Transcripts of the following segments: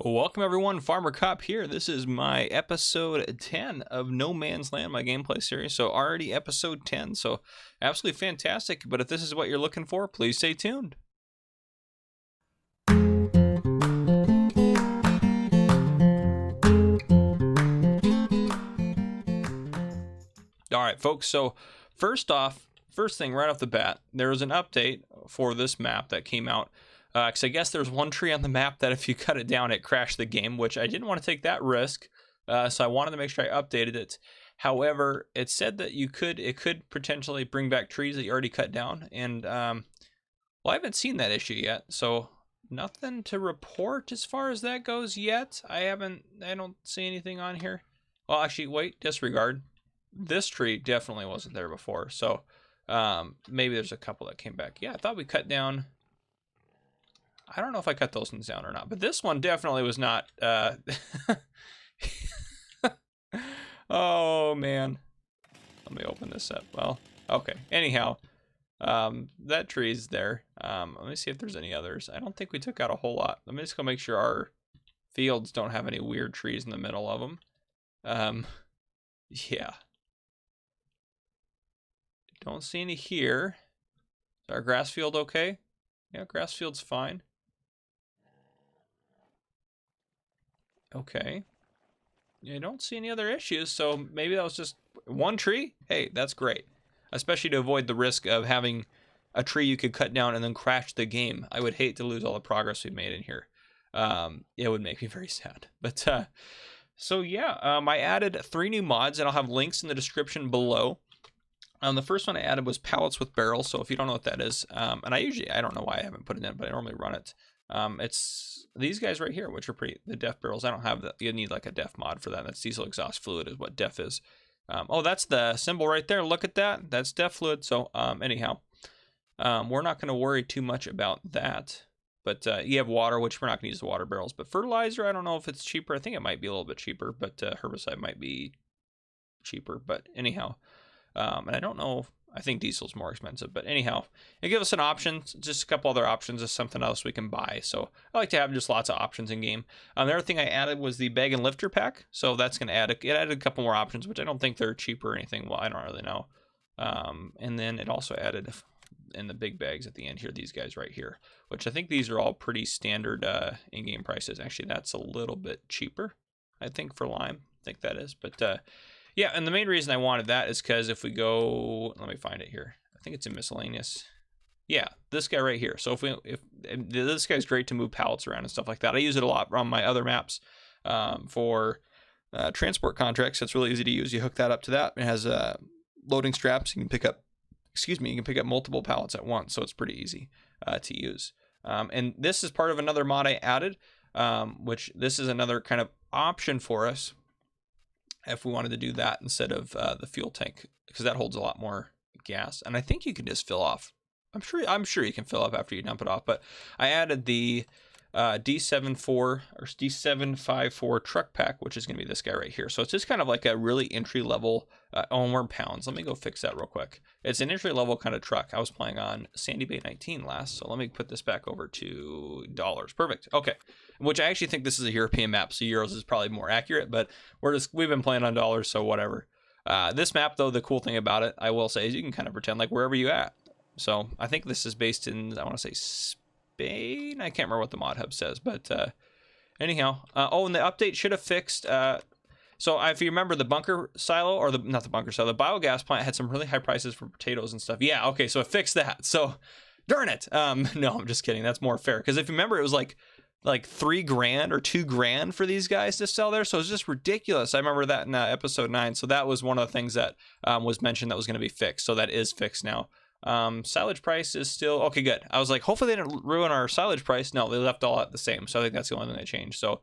Welcome everyone, Farmer Cop here. This is my episode 10 of No Man's Land, my gameplay series. So already episode 10, so absolutely fantastic. But if this is what you're looking for, please stay tuned. Alright folks, so first thing right off the bat, there was an update for this map that came out. Because I guess there's one tree on the map that if you cut it down, it crashed the game, which I didn't want to take that risk. So I wanted to make sure I updated it. However, it said that it could potentially bring back trees that you already cut down. And, well, I haven't seen that issue yet. So nothing to report as far as that goes yet. I don't see anything on here. Well, actually, wait, disregard. This tree definitely wasn't there before. So maybe there's a couple that came back. Yeah, I thought we cut down... I don't know if I cut those ones down or not, but this one definitely was not. Oh, man. Let me open this up. Well, okay. Anyhow, that tree's there. Let me see if there's any others. I don't think we took out a whole lot. Let me just go make sure our fields don't have any weird trees in the middle of them. Yeah. Don't see any here. Is our grass field okay? Yeah, grass field's fine. Okay. You don't see any other issues, so maybe that was just one tree. Hey, that's great. Especially to avoid the risk of having a tree you could cut down and then crash the game. I would hate to lose all the progress we've made in here. It would make me very sad. But, so yeah, I added 3 new mods, and I'll have links in the description below. The first one I added was pallets with barrels, so if you don't know what that is, and I don't know why I haven't put it in, but I normally run it. It's these guys right here, which are the def barrels. I don't have that. You need like a def mod for that. That's diesel exhaust fluid is what def is. Oh, that's the symbol right there. Look at that. That's def fluid. So anyhow, we're not going to worry too much about that. But you have water, which we're not going to use the water barrels. But fertilizer, I don't know if it's cheaper. I think it might be a little bit cheaper, but herbicide might be cheaper. But anyhow, and I don't know. I think diesel's more expensive, but anyhow, it gives us an option, just a couple other options, is something else we can buy. So I like to have just lots of options in game. The other thing I added was the bag and lifter pack. So that's going to it added a couple more options, which I don't think they're cheaper or anything. Well, I don't really know. And then it also added in the big bags at the end here, these guys right here, which I think these are all pretty standard in-game prices. Actually, that's a little bit cheaper, I think, for lime. I think that is, but yeah, and the main reason I wanted that is because if we go, let me find it here. I think it's in miscellaneous. Yeah, this guy right here. So if this guy's great to move pallets around and stuff like that. I use it a lot on my other maps for transport contracts. It's really easy to use. You hook that up to that. It has loading straps. You can pick up, you can pick up multiple pallets at once. So it's pretty easy to use. And this is part of another mod I added, which this is another kind of option for us if we wanted to do that instead of the fuel tank, because that holds a lot more gas. And I think you can just fill off. I'm sure you can fill up after you dump it off. But I added the D74 or D754 truck pack, which is going to be this guy right here. So it's just kind of like a really entry level. More pounds. Let me go fix that real quick. It's an entry level kind of truck. I was playing on Sandy Bay 19 last, so let me put this back over to dollars. Perfect. Okay. Which I actually think this is a European map, so euros is probably more accurate, but we've been playing on dollars, so whatever. This map, though, the cool thing about it, I will say, is you can kind of pretend like wherever you at. So I think this is based in, I want to say Spain. I can't remember what the mod hub says, but anyhow. Oh, and the update should have fixed. So if you remember the bunker silo, or not the bunker silo, the biogas plant had some really high prices for potatoes and stuff. Yeah, okay, so it fixed that. So darn it. No, I'm just kidding. That's more fair. Because if you remember, it was like $3,000 or $2,000 for these guys to sell there. So it's just ridiculous. I remember that in episode 9. So that was one of the things that was mentioned that was going to be fixed. So that is fixed now. Silage price is still okay. Good. I was like, hopefully they didn't ruin our silage price. No, they left all at the same. So I think that's the only thing that changed. So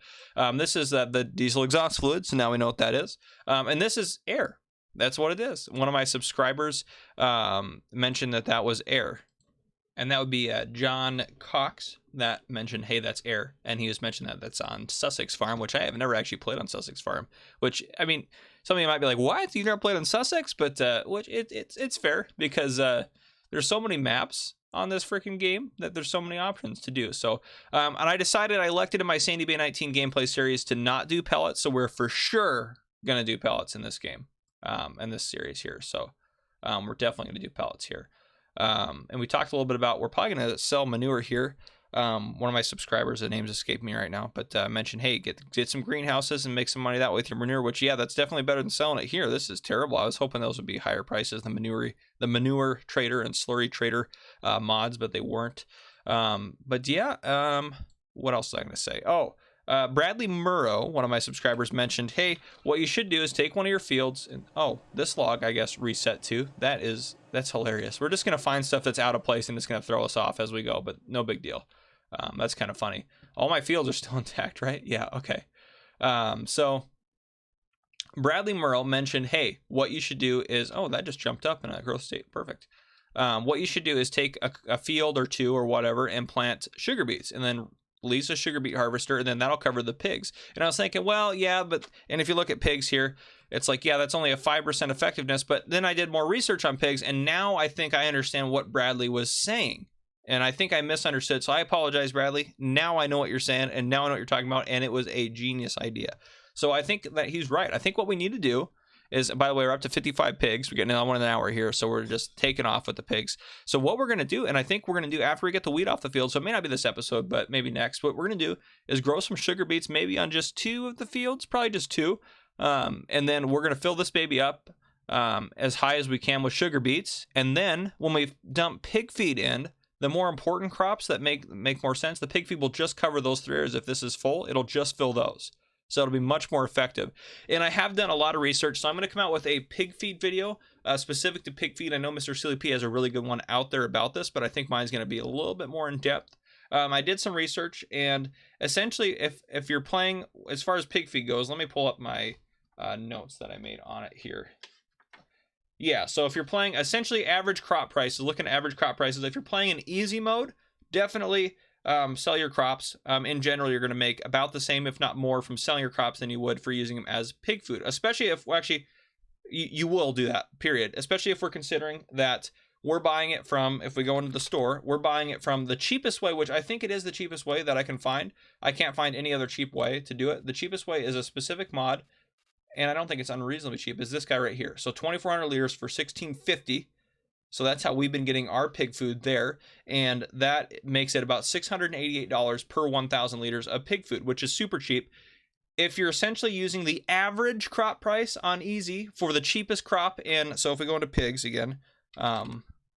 this is the diesel exhaust fluid. So now we know what that is. And this is air. That's what it is. One of my subscribers mentioned that was air. And that would be John Cox that mentioned, hey, that's air. And he was mentioning that's on Sussex Farm, which I have never actually played on Sussex Farm. Which, I mean, some of you might be like, what? You've never played on Sussex? But which it's fair because there's so many maps on this freaking game that there's so many options to do. So, and I elected in my Sandy Bay 19 gameplay series to not do pellets. So we're for sure going to do pellets in this game, in this series here. So we're definitely going to do pellets here. And we talked a little bit about, we're probably going to sell manure here. One of my subscribers, the name's escaped me right now, but mentioned, hey, get some greenhouses and make some money that way with your manure, which, yeah, that's definitely better than selling it here. This is terrible. I was hoping those would be higher prices, the manure trader and slurry trader mods, but they weren't. But yeah, what else was I going to say? Oh, Bradley Murrow, one of my subscribers, mentioned, hey, what you should do is take one of your fields and, oh, this log, I guess, reset to. That's hilarious. We're just going to find stuff that's out of place and it's going to throw us off as we go, but no big deal. That's kind of funny. All my fields are still intact, right? Yeah, okay. So Bradley Murrow mentioned, hey, what you should do is, oh, that just jumped up in a growth state. Perfect. What you should do is take a field or two or whatever and plant sugar beets, and then lease a sugar beet harvester, and then that'll cover the pigs. And I was thinking, well, yeah, and if you look at pigs here, it's like, yeah, that's only a 5% effectiveness. But then I did more research on pigs, and now I think I understand what Bradley was saying. And I think I misunderstood. So I apologize, Bradley. Now I know what you're saying, and now I know what you're talking about, and it was a genius idea. So I think that he's right. I think what we need to do is, by the way, we're up to 55 pigs. We're getting on 1 hour here, so we're just taking off with the pigs. So what we're going to do, and I think we're going to do after we get the wheat off the field, so it may not be this episode, but maybe next, what we're going to do is grow some sugar beets maybe on just 2 of the fields, probably just 2. And then we're going to fill this baby up as high as we can with sugar beets. And then when we dump pig feed in, the more important crops that make more sense, the pig feed will just cover those 3 areas. If this is full, it'll just fill those. So it'll be much more effective. And I have done a lot of research, so I'm going to come out with a pig feed video specific to pig feed. I know Mr. Silly P has a really good one out there about this, but I think mine's going to be a little bit more in depth. I did some research, and essentially, if you're playing, as far as pig feed goes, let me pull up my notes that I made on it here. Yeah, so if you're playing essentially average crop prices, looking at average crop prices, if you're playing in easy mode, definitely sell your crops. In general, you're going to make about the same, if not more, from selling your crops than you would for using them as pig food. Especially if, well, actually, you will do that, period. Especially if we're considering that we're buying it from, if we go into the store, we're buying it from the cheapest way, which I think it is the cheapest way that I can find. I can't find any other cheap way to do it. The cheapest way is a specific mod, and I don't think it's unreasonably cheap, is this guy right here. So 2,400 liters for $16.50. So that's how we've been getting our pig food there, and that makes it about $688 per 1,000 liters of pig food, which is super cheap. If you're essentially using the average crop price on easy for the cheapest crop, and so if we go into pigs again,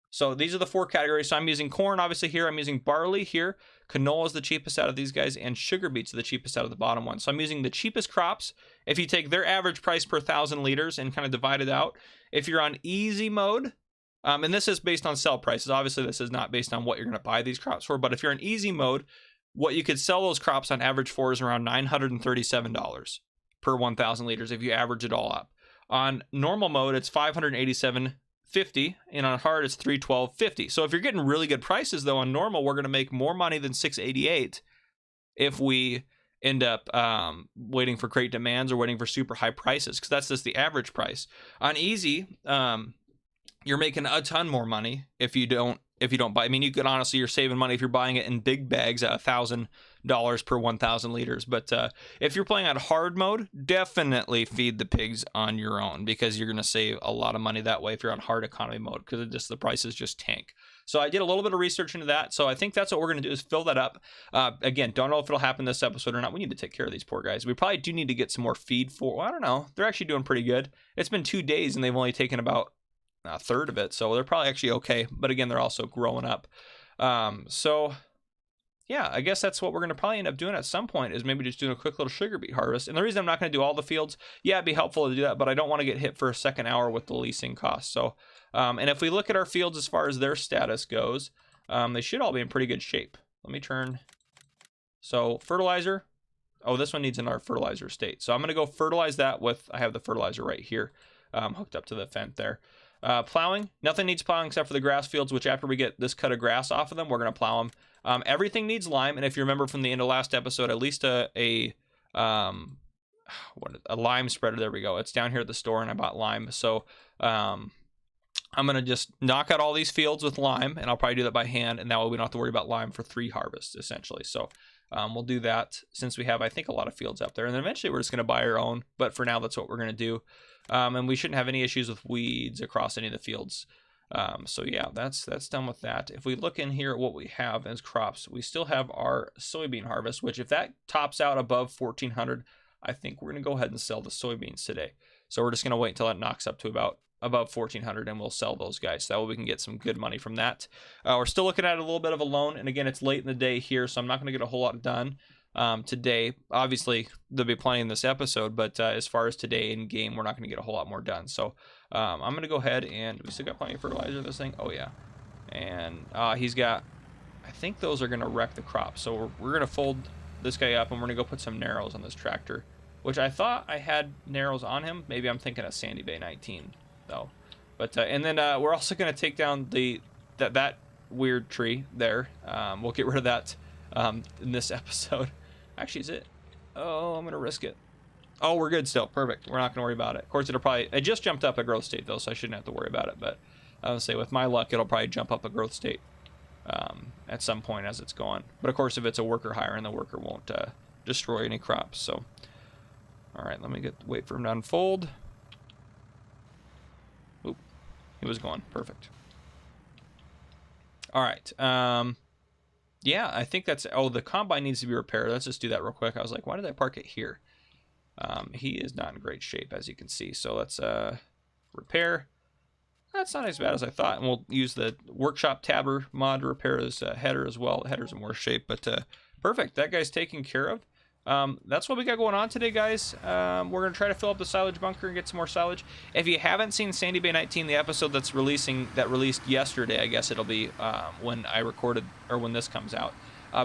so these are the 4 categories. So I'm using corn, obviously, here. I'm using barley here. Canola is the cheapest out of these guys, and sugar beets are the cheapest out of the bottom one. So I'm using the cheapest crops. If you take their average price per 1,000 liters and kind of divide it out, if you're on easy mode, and this is based on sell prices. Obviously, this is not based on what you're going to buy these crops for, but if you're in easy mode, what you could sell those crops on average for is around $937 per 1,000 liters if you average it all up. On normal mode, it's $587.50, and on hard, it's $312.50. So if you're getting really good prices, though, on normal, we're going to make more money than $688 if we end up waiting for great demands or waiting for super high prices, because that's just the average price. On easy, you're making a ton more money if you don't buy. I mean, you could honestly, you're saving money if you're buying it in big bags at $1,000 per 1,000 liters. But if you're playing on hard mode, definitely feed the pigs on your own, because you're going to save a lot of money that way if you're on hard economy mode, because the prices just tank. So I did a little bit of research into that. So I think that's what we're going to do, is fill that up. Again, don't know if it'll happen this episode or not. We need to take care of these poor guys. We probably do need to get some more feed for, well, I don't know. They're actually doing pretty good. It's been 2 days and they've only taken about a third of it, so they're probably actually okay, but again, they're also growing up. So yeah, I guess that's what we're going to probably end up doing at some point, is maybe just doing a quick little sugar beet harvest. And the reason I'm not going to do all the fields, yeah, it'd be helpful to do that, but I don't want to get hit for a second hour with the leasing costs. So and if we look at our fields as far as their status goes, they should all be in pretty good shape. Let me turn. So fertilizer, oh, this one needs in our fertilizer state, so I'm going to go fertilize that with, I have the fertilizer right here hooked up to the vent there. Plowing, nothing needs plowing except for the grass fields, which after we get this cut of grass off of them, we're going to plow them. Everything needs lime, and if you remember from the end of last episode, at least a lime spreader, there we go. It's down here at the store, and I bought lime. So I'm going to just knock out all these fields with lime, and I'll probably do that by hand, and that way we don't have to worry about lime for 3 harvests, essentially. So we'll do that since we have, I think, a lot of fields up there. And then eventually we're just going to buy our own, but for now, that's what we're going to do. And we shouldn't have any issues with weeds across any of the fields. So yeah, that's done with that. If we look in here at what we have as crops, we still have our soybean harvest, which if that tops out above 1,400, I think we're going to go ahead and sell the soybeans today. So we're just going to wait until that knocks up to about above 1,400 and we'll sell those guys. So that way we can get some good money from that. We're still looking at a little bit of a loan. And again, it's late in the day here, so I'm not going to get a whole lot done today. Obviously, there'll be plenty in this episode, but as far as today in game, we're not going to get a whole lot more done. So I'm going to go ahead and we still got plenty of fertilizer in this thing. Oh, yeah. And he's got, I think those are going to wreck the crop. So we're going to fold this guy up and we're going to go put some narrows on this tractor, which I thought I had narrows on him. Maybe I'm thinking of Sandy Bay 19. Though, but and then we're also going to take down that weird tree there. We'll get rid of that in this episode. Actually, is it? Oh, I'm going to risk it. Oh, we're good still. Perfect. We're not going to worry about it. Of course, it just jumped up a growth state though, so I shouldn't have to worry about it. But I would say with my luck, it'll probably jump up a growth state at some point as it's going. But of course, if it's a worker hire, and the worker won't destroy any crops. So, all right, let me wait for him to unfold. He was gone. Perfect. All right. Yeah, I think that's... Oh, the combine needs to be repaired. Let's just do that real quick. I was like, why did I park it here? He is not in great shape, as you can see. So let's repair. That's not as bad as I thought. And we'll use the workshop tabber mod to repair his header as well. The header's in worse shape, but perfect. That guy's taken care of. That's what we got going on today, guys. We're going to try to fill up the silage bunker and get some more silage. If you haven't seen Sandy Bay 19, the episode that released yesterday, I guess it'll be when I recorded, or when this comes out.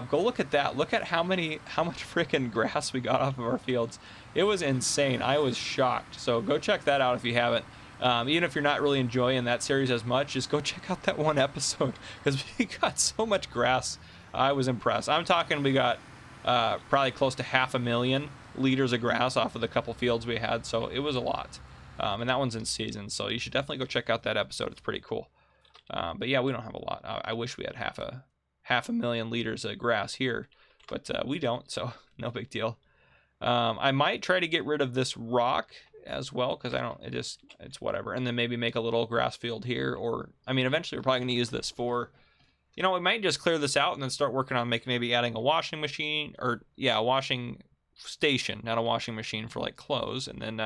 Go look at that. Look at how much freaking grass we got off of our fields. It was insane. I was shocked. So go check that out if you haven't. Even if you're not really enjoying that series as much, just go check out that one episode because we got so much grass. I was impressed. I'm talking we got probably close to 500,000 liters of grass off of the couple fields we had, so it was a lot. And that one's in season, so you should definitely go check out that episode. It's pretty cool. But yeah, we don't have a lot. I wish we had half a million liters of grass here, but we don't, so no big deal. I might try to get rid of this rock as well, because it's whatever, and then maybe make a little grass field here, or I mean, eventually we're probably going to use this for, you know, we might just clear this out and then start working on maybe adding a washing machine, or yeah, a washing station, not a washing machine for like clothes, and then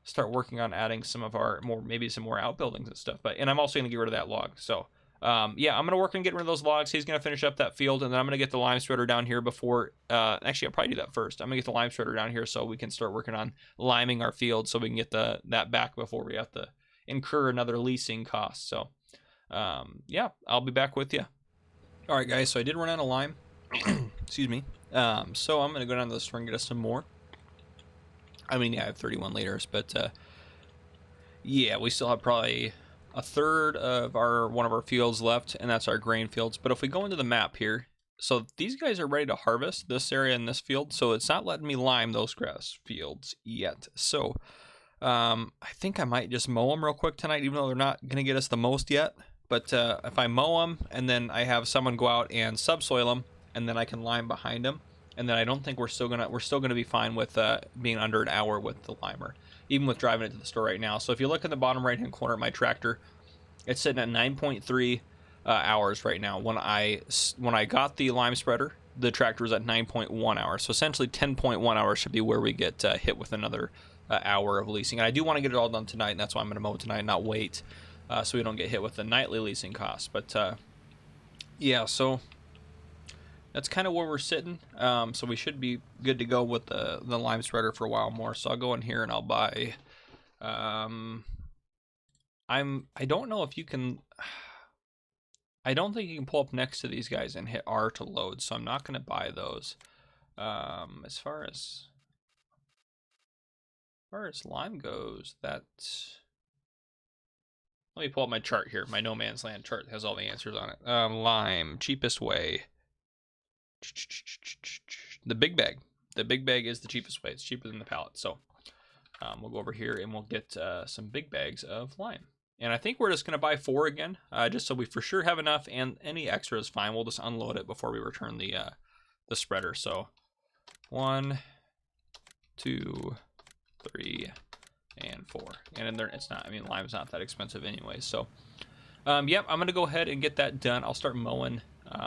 start working on adding some of our maybe some more outbuildings and stuff. And I'm also going to get rid of that log. So yeah, I'm going to work on getting rid of those logs. He's going to finish up that field, and then I'm going to get the lime spreader down here before, actually I'll probably do that first. I'm going to get the lime spreader down here so we can start working on liming our field so we can get that back before we have to incur another leasing cost. So yeah, I'll be back with you. All right, guys, so I did run out of lime. Excuse me. So I'm going to go down to the store and get us some more. I mean, yeah, I have 31 liters, but yeah, we still have probably a third of one of our fields left, and that's our grain fields. But if we go into the map here, so these guys are ready to harvest this area in this field, so it's not letting me lime those grass fields yet. So I think I might just mow them real quick tonight, even though they're not going to get us the most yet. But if I mow them, and then I have someone go out and subsoil them, and then I can lime behind them, and then I don't think we're still gonna be fine with being under an hour with the limer, even with driving it to the store right now. So if you look in the bottom right hand corner of my tractor, it's sitting at 9.3 hours right now. When I got the lime spreader, the tractor was at 9.1 hours. So essentially 10.1 hours should be where we get hit with another hour of leasing. And I do want to get it all done tonight, and that's why I'm going to mow tonight, not wait, so we don't get hit with the nightly leasing costs. But yeah, so that's kind of where we're sitting. So we should be good to go with the lime spreader for a while more. So I'll go in here and I'll buy. I don't know if you can. I don't think you can pull up next to these guys and hit R to load. So I'm not going to buy those. As far as lime goes, that's. Let me pull up my chart here. My No Man's Land chart has all the answers on it. Lime, cheapest way. The big bag. The big bag is the cheapest way. It's cheaper than the pallet. So we'll go over here and we'll get some big bags of lime. And I think we're just going to buy 4 again, just so we for sure have enough, and any extra is fine. We'll just unload it before we return the spreader. So 1, 2, 3, and 4. And in there, it's not, I mean, lime's not that expensive anyway. So, yep, I'm going to go ahead and get that done. I'll start mowing.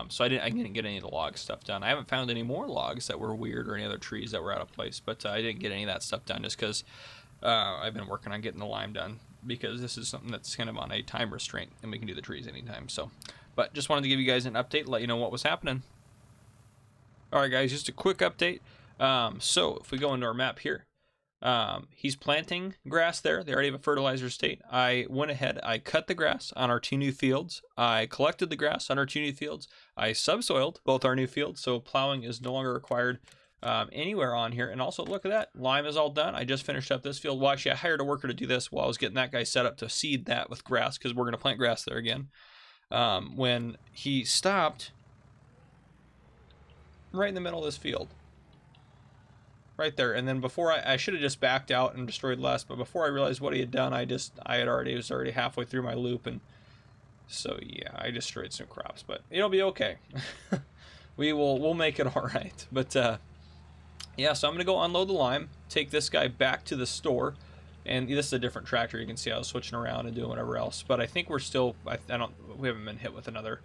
So I didn't get any of the log stuff done. I haven't found any more logs that were weird or any other trees that were out of place, but I didn't get any of that stuff done just because I've been working on getting the lime done, because this is something that's kind of on a time restraint and we can do the trees anytime. So, but just wanted to give you guys an update, let you know what was happening. All right, guys, just a quick update. So if we go into our map here, he's planting grass there. They already have a fertilizer state. I went ahead, I cut the grass on our 2 new fields. I collected the grass on our 2 new fields. I subsoiled both our new fields, so plowing is no longer required anywhere on here. And also, look at that, lime is all done. I just finished up this field. Well, actually, I hired a worker to do this while I was getting that guy set up to seed that with grass, because we're going to plant grass there again. When he stopped right in the middle of this field, right there, and then before I should have just backed out and destroyed less, but before I realized what he had done, I was already halfway through my loop, and so yeah, I destroyed some crops, but it'll be okay. We'll make it all right. But yeah, so I'm gonna go unload the lime, take this guy back to the store, and this is a different tractor. You can see I was switching around and doing whatever else, but I think we're still, we haven't been hit with another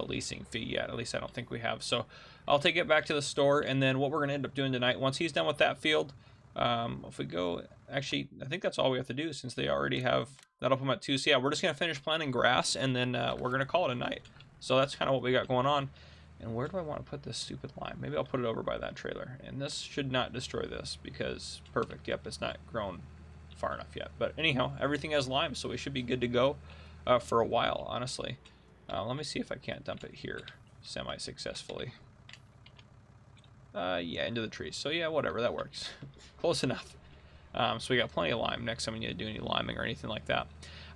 leasing fee yet. At least I don't think we have. So I'll take it back to the store, and then what we're going to end up doing tonight, once he's done with that field, if we go, actually, I think that's all we have to do, since they already have that up at 2. So yeah, we're just going to finish planting grass, and then we're going to call it a night. So that's kind of what we got going on. And where do I want to put this stupid lime? Maybe I'll put it over by that trailer. And this should not destroy this, because perfect. Yep, it's not grown far enough yet. But anyhow, everything has lime, so we should be good to go for a while, honestly. Let me see if I can't dump it here semi-successfully. Yeah, into the trees. So yeah, whatever, that works. Close enough. So we got plenty of lime. Next time we need to do any liming or anything like that,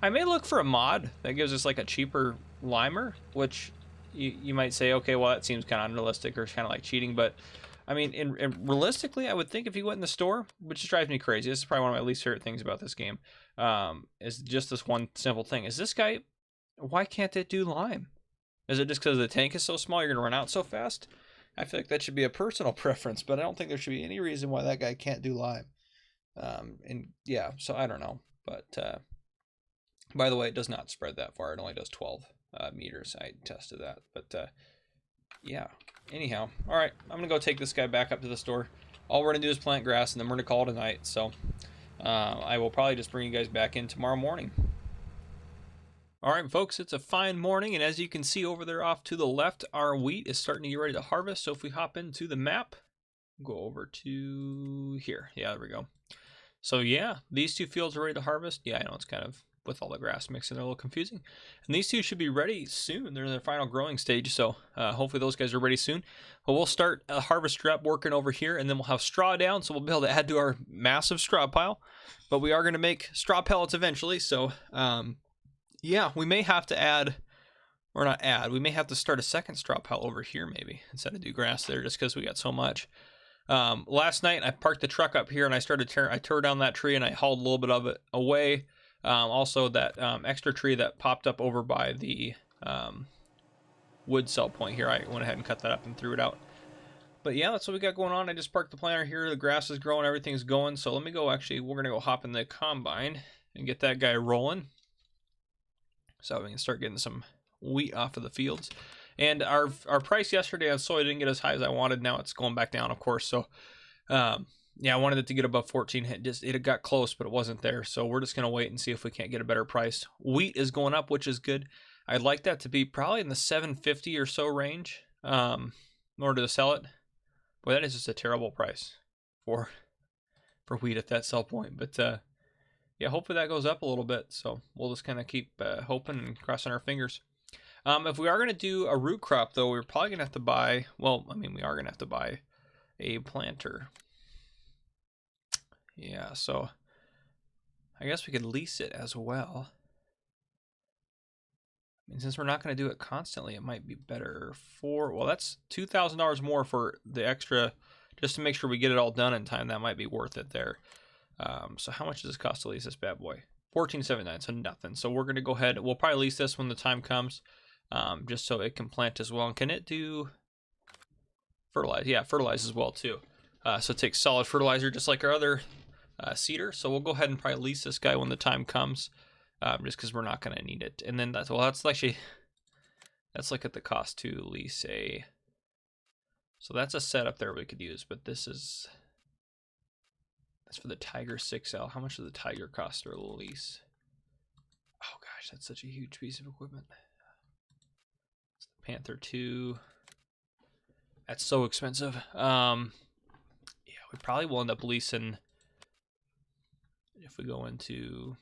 I may look for a mod that gives us like a cheaper limer, which you might say, okay, well, that seems kind of unrealistic or kind of like cheating, but I mean, realistically, I would think if you went in the store, which just drives me crazy, this is probably one of my least favorite things about this game, is just this one simple thing. Is this guy, why can't it do lime? Is it just because the tank is so small, you're going to run out so fast? I feel like that should be a personal preference, but I don't think there should be any reason why that guy can't do lime. And yeah, so I don't know. But by the way, it does not spread that far. It only does 12 meters. I tested that. But yeah, anyhow. All right, I'm going to go take this guy back up to the store. All we're going to do is plant grass, and then we're going to call it a night. So I will probably just bring you guys back in tomorrow morning. All right, folks, it's a fine morning, and as you can see over there off to the left, our wheat is starting to get ready to harvest. So if we hop into the map, go over to here. Yeah, there we go. So yeah, these 2 fields are ready to harvest. Yeah, I know it's kind of, with all the grass mixing, they're a little confusing. And these 2 should be ready soon. They're in their final growing stage, so hopefully those guys are ready soon. But we'll start a harvest rep working over here, and then we'll have straw down, so we'll be able to add to our massive straw pile. But we are going to make straw pellets eventually, so yeah, we may have to add, or not add, we may have to start a second straw pile over here maybe, instead of do grass there, just because we got so much. Last night I parked the truck up here, and I tore down that tree, and I hauled a little bit of it away. Also that extra tree that popped up over by the wood cell point here, I went ahead and cut that up and threw it out. But yeah, that's what we got going on. I just parked the planter here, the grass is growing, everything's going. So let me go, actually, we're going to go hop in the combine and get that guy rolling, so we can start getting some wheat off of the fields. And our price yesterday on soy didn't get as high as I wanted. Now it's going back down, of course. So yeah, I wanted it to get above 14. It got close, but it wasn't there. So we're just going to wait and see if we can't get a better price. Wheat is going up, which is good. I'd like that to be probably in the 750 or so range in order to sell it. Boy, that is just a terrible price for wheat at that sell point. But yeah, hopefully that goes up a little bit. So we'll just kind of keep hoping and crossing our fingers. If we are going to do a root crop, though, we're probably going to have to buy, well, I mean, we are going to have to buy a planter. Yeah, so I guess we could lease it as well. I mean, since we're not going to do it constantly, it might be better for, well, that's $2,000 more for the extra, just to make sure we get it all done in time. That might be worth it there. So how much does this cost to lease this bad boy? 14.79, so nothing. So we're gonna go ahead. We'll probably lease this when the time comes, just so it can plant as well. And can it do fertilize? Yeah, fertilize as well too. So it takes solid fertilizer just like our other seeder. So we'll go ahead and probably lease this guy when the time comes, just because we're not gonna need it. And then that's actually let's look at the cost to lease a. So that's a setup there we could use, but that's for the Tiger 6L. How much does the Tiger cost to lease? Oh gosh, that's such a huge piece of equipment. It's the Panther 2. That's so expensive. Yeah, we probably will end up leasing if we go into.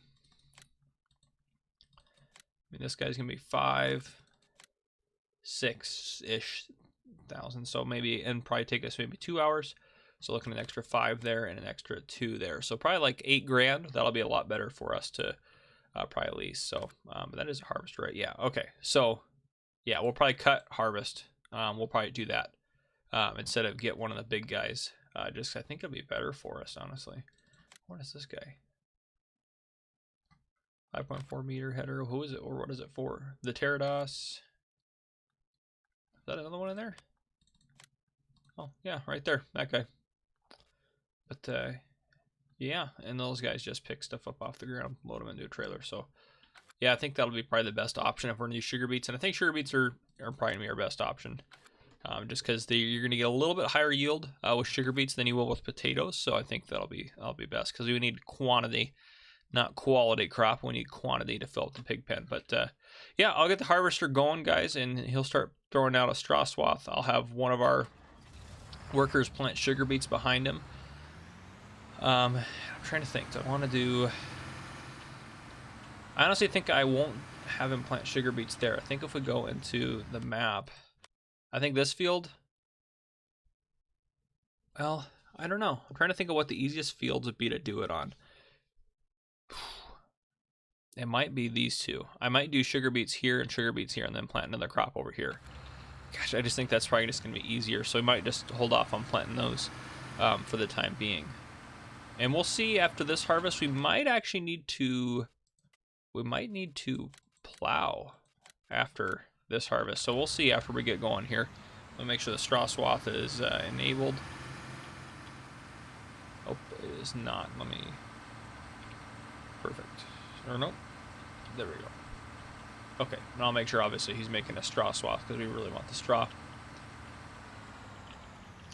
I mean, this guy's gonna be 5, 6-ish thousand. So maybe, and probably take us maybe 2 hours. So looking at an extra 5 there and an extra 2 there. So probably like 8 grand. That'll be a lot better for us to probably lease. So but that is a harvester, right? Yeah. Okay. So yeah, we'll probably cut harvest. We'll probably do that instead of get one of the big guys. Just I think it'll be better for us, honestly. What is this guy? 5.4 meter header. Who is it, or what is it for? The Pterodos. Is that another one in there? Oh yeah, right there, that guy. But yeah, and those guys just pick stuff up off the ground, load them into a trailer. So yeah, I think that'll be probably the best option if we're gonna use sugar beets. And I think sugar beets are probably gonna be our best option, just because you're gonna get a little bit higher yield with sugar beets than you will with potatoes. So I think that'll be best, because we need quantity, not quality crop. We need quantity to fill up the pig pen. But yeah, I'll get the harvester going, guys, and he'll start throwing out a straw swath. I'll have one of our workers plant sugar beets behind him. I'm trying to think. Do I want to do? I honestly think I won't have him plant sugar beets there. I think if we go into the map, I think this field. Well, I don't know. I'm trying to think of what the easiest fields would be to do it on. It might be these two. I might do sugar beets here and sugar beets here, and then plant another crop over here. Gosh, I just think that's probably just going to be easier. So we might just hold off on planting those for the time being. And we'll see after this harvest. We might actually need to. We might need to plow after this harvest. So we'll see after we get going here. We'll make sure the straw swath is enabled. Oh, it is not. Let me. Perfect. Or nope. There we go. Okay, and I'll make sure, obviously, he's making a straw swath because we really want the straw.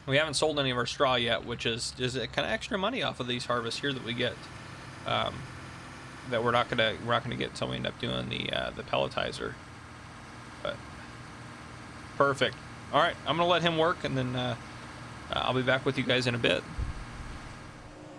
We haven't sold any of our straw yet, which is kind of extra money off of these harvests here that we get. That we're not gonna get until we end up doing the pelletizer. But perfect. All right, I'm gonna let him work, and then I'll be back with you guys in a bit.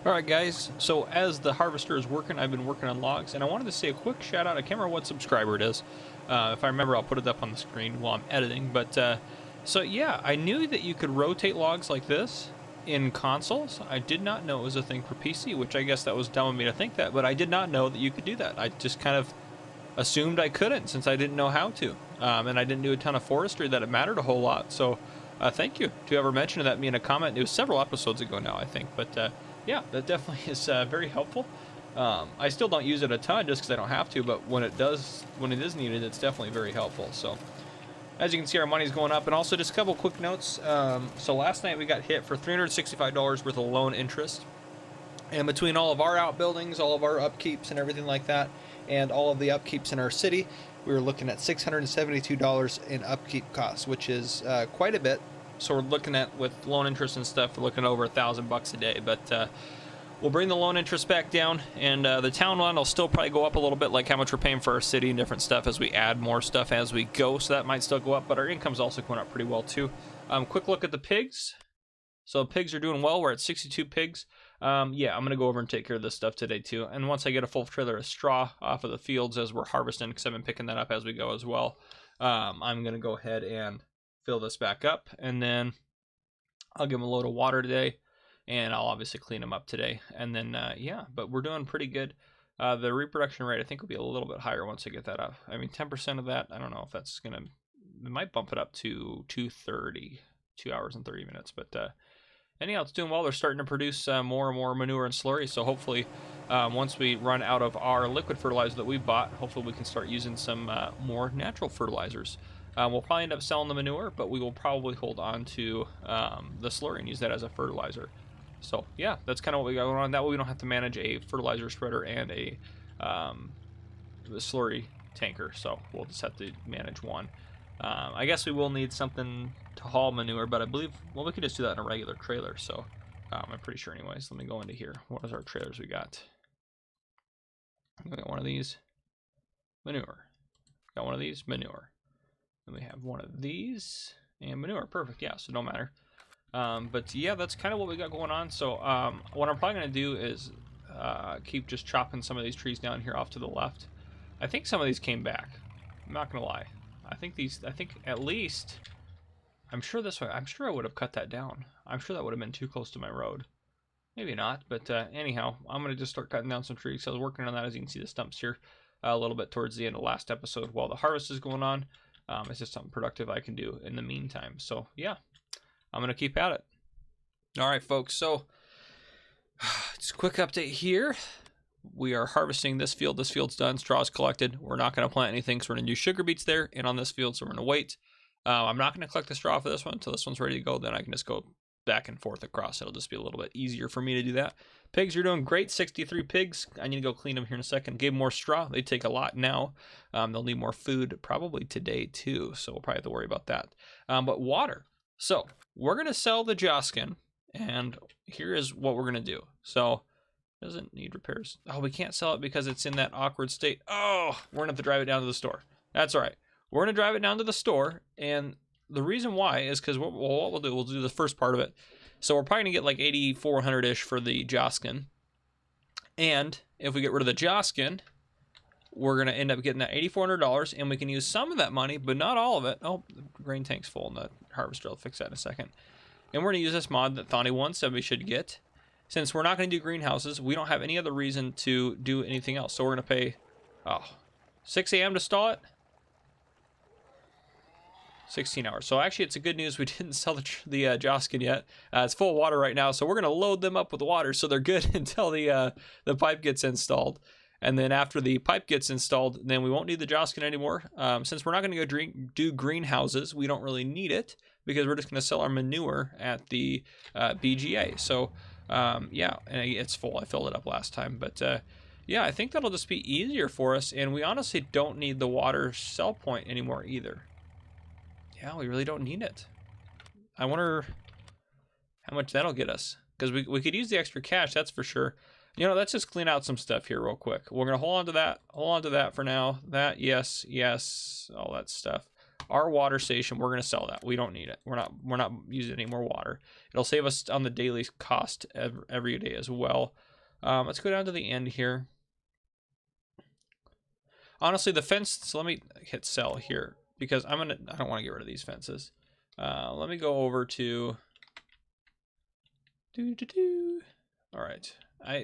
All right, guys, so as the harvester is working, I've been working on logs, and I wanted to say a quick shout out. I can't remember what subscriber it is. If I remember, I'll put it up on the screen while I'm editing. But so yeah, I knew that you could rotate logs like this in consoles. I did not know it was a thing for PC, which I guess that was dumb of me to think that, but I did not know that you could do that. I just kind of assumed I couldn't, since I didn't know how to. And I didn't do a ton of forestry that it mattered a whole lot. So thank you to whoever mentioned that to me in a comment. It was several episodes ago now, I think. But yeah, that definitely is very helpful. I still don't use it a ton just because I don't have to, but when it is needed, it's definitely very helpful. So as you can see, our money's going up. And also just a couple quick notes. So last night we got hit for $365 worth of loan interest. And between all of our outbuildings, all of our upkeeps and everything like that, and all of the upkeeps in our city, we were looking at $672 in upkeep costs, which is quite a bit. So we're looking at, with loan interest and stuff, we're looking at over $1,000 a day. But we'll bring the loan interest back down, and the town one will still probably go up a little bit, like how much we're paying for our city and different stuff as we add more stuff as we go. So that might still go up, but our income's also going up pretty well too. Quick look at the pigs. So pigs are doing well. We're at 62 pigs. Yeah, I'm going to go over and take care of this stuff today too. And once I get a full trailer of straw off of the fields as we're harvesting, because I've been picking that up as we go as well, I'm going to go ahead and fill this back up. And then I'll give them a load of water today. And I'll obviously clean them up today. And then, yeah, but we're doing pretty good. The reproduction rate, I think, will be a little bit higher once I get that up. I mean, 10% of that, I don't know if that's it might bump it up to 2:30, 2 hours and 30 minutes. But anyhow, it's doing well. They're starting to produce more and more manure and slurry. So hopefully, once we run out of our liquid fertilizer that we bought, hopefully we can start using some more natural fertilizers. We'll probably end up selling the manure, but we will probably hold on to the slurry and use that as a fertilizer. So yeah, that's kind of what we got going on. That way we don't have to manage a fertilizer spreader and a slurry tanker. So we'll just have to manage one. I guess we will need something to haul manure, but I believe, well, we could just do that in a regular trailer. So I'm pretty sure anyways. Let me go into here. What is our trailers we got? We got one of these, manure. Got one of these, manure. Then we have one of these and manure. Perfect. Yeah, so no matter. But yeah, that's kind of what we got going on. So what I'm probably going to do is keep just chopping some of these trees down here off to the left. I think some of these came back. I'm not going to lie. I think at least, I'm sure this way, I'm sure I would have cut that down. I'm sure that would have been too close to my road. Maybe not, but anyhow, I'm going to just start cutting down some trees. So I was working on that, as you can see the stumps here a little bit towards the end of the last episode while the harvest is going on. It's just something productive I can do in the meantime. So yeah, I'm going to keep at it. All right, folks. So just a quick update here. We are harvesting this field. This field's done. Straw's collected. We're not going to plant anything, so we're going to do sugar beets there and on this field, so we're going to wait. I'm not going to collect the straw for this one until this one's ready to go. Then I can just go back and forth across. It'll just be a little bit easier for me to do that. Pigs are doing great. 63 pigs. I need to go clean them here in a second. Gave them more straw. They take a lot now. They'll need more food probably today too, so we'll probably have to worry about that. But water. So we're going to sell the Joskin, and here is what we're going to do. So doesn't need repairs. Oh, we can't sell it because it's in that awkward state. Oh, we're going to have to drive it down to the store. That's all right. We're going to drive it down to the store, and the reason why is because what we'll do the first part of it. So we're probably going to get like 8,400-ish for the Joskin. And if we get rid of the Joskin, we're going to end up getting that $8,400, and we can use some of that money, but not all of it. Oh, the grain tank's full in the harvester. I'll fix that in a second. And we're going to use this mod that Thonny170 should get. Since we're not going to do greenhouses, we don't have any other reason to do anything else. So we're going to pay 6 a.m. to stall it. 16 hours. So actually, it's a good news we didn't sell the Joskin yet. It's full of water right now, so we're going to load them up with water so they're good until the pipe gets installed. And then after the pipe gets installed, then we won't need the Joskin anymore. Since we're not going to go do greenhouses, we don't really need it because we're just going to sell our manure at the BGA. So yeah, and it's full. I filled it up last time, but yeah, I think that'll just be easier for us, and we honestly don't need the water sell point anymore either. Yeah, we really don't need it. I wonder how much that'll get us, because we could use the extra cash, that's for sure. You know, let's just clean out some stuff here real quick. We're gonna hold on to that for now. That, yes, all that stuff. Our water station, we're gonna sell that. We don't need it. We're not using any more water. It'll save us on the daily cost every day as well. Let's go down to the end here. Honestly, the fence. So let me hit sell here because I don't want to get rid of these fences. Let me go over to. All right.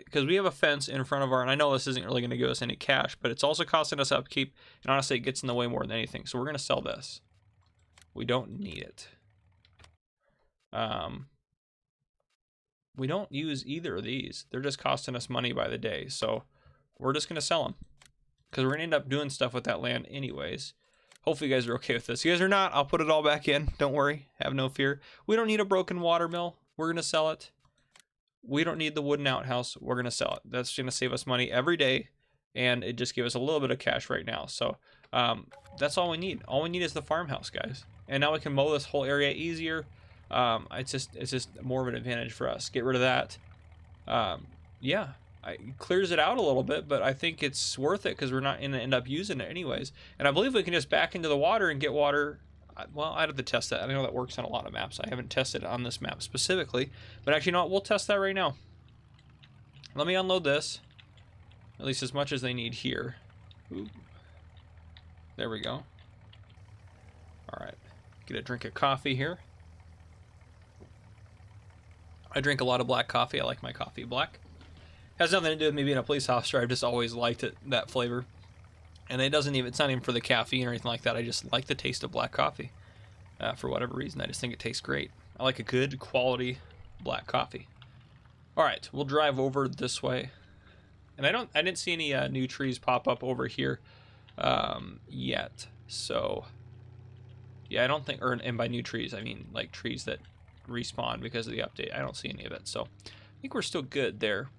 Because we have a fence in front of our, and I know this isn't really going to give us any cash, but it's also costing us upkeep, and honestly, it gets in the way more than anything. So we're going to sell this. We don't need it. We don't use either of these. They're just costing us money by the day, so we're just going to sell them. Because we're going to end up doing stuff with that land anyways. Hopefully you guys are okay with this. If you guys are not, I'll put it all back in. Don't worry. Have no fear. We don't need a broken water mill. We're going to sell it. We don't need the wooden outhouse. We're going to sell it. That's going to save us money every day, and it just gives us a little bit of cash right now. So that's all we need. All we need is the farmhouse, guys. And now we can mow this whole area easier. It's just more of an advantage for us. Get rid of that. Yeah, it clears it out a little bit, but I think it's worth it because we're not going to end up using it anyways. And I believe we can just back into the water and get water. Well, I'd have to test that. I know that works on a lot of maps. I haven't tested it on this map specifically, but actually, you know what? We'll test that right now. Let me unload this, at least as much as they need here. Ooh. There we go. All right, get a drink of coffee here. I drink a lot of black coffee. I like my coffee black. Has nothing to do with me being a police officer. I've just always liked it, that flavor. And it's not even for the caffeine or anything like that. I just like the taste of black coffee. For whatever reason, I just think it tastes great. I like a good quality black coffee. All right, we'll drive over this way. And I didn't see any new trees pop up over here yet. So yeah, I don't think, and by new trees, I mean like trees that respawn because of the update. I don't see any of it. So I think we're still good there.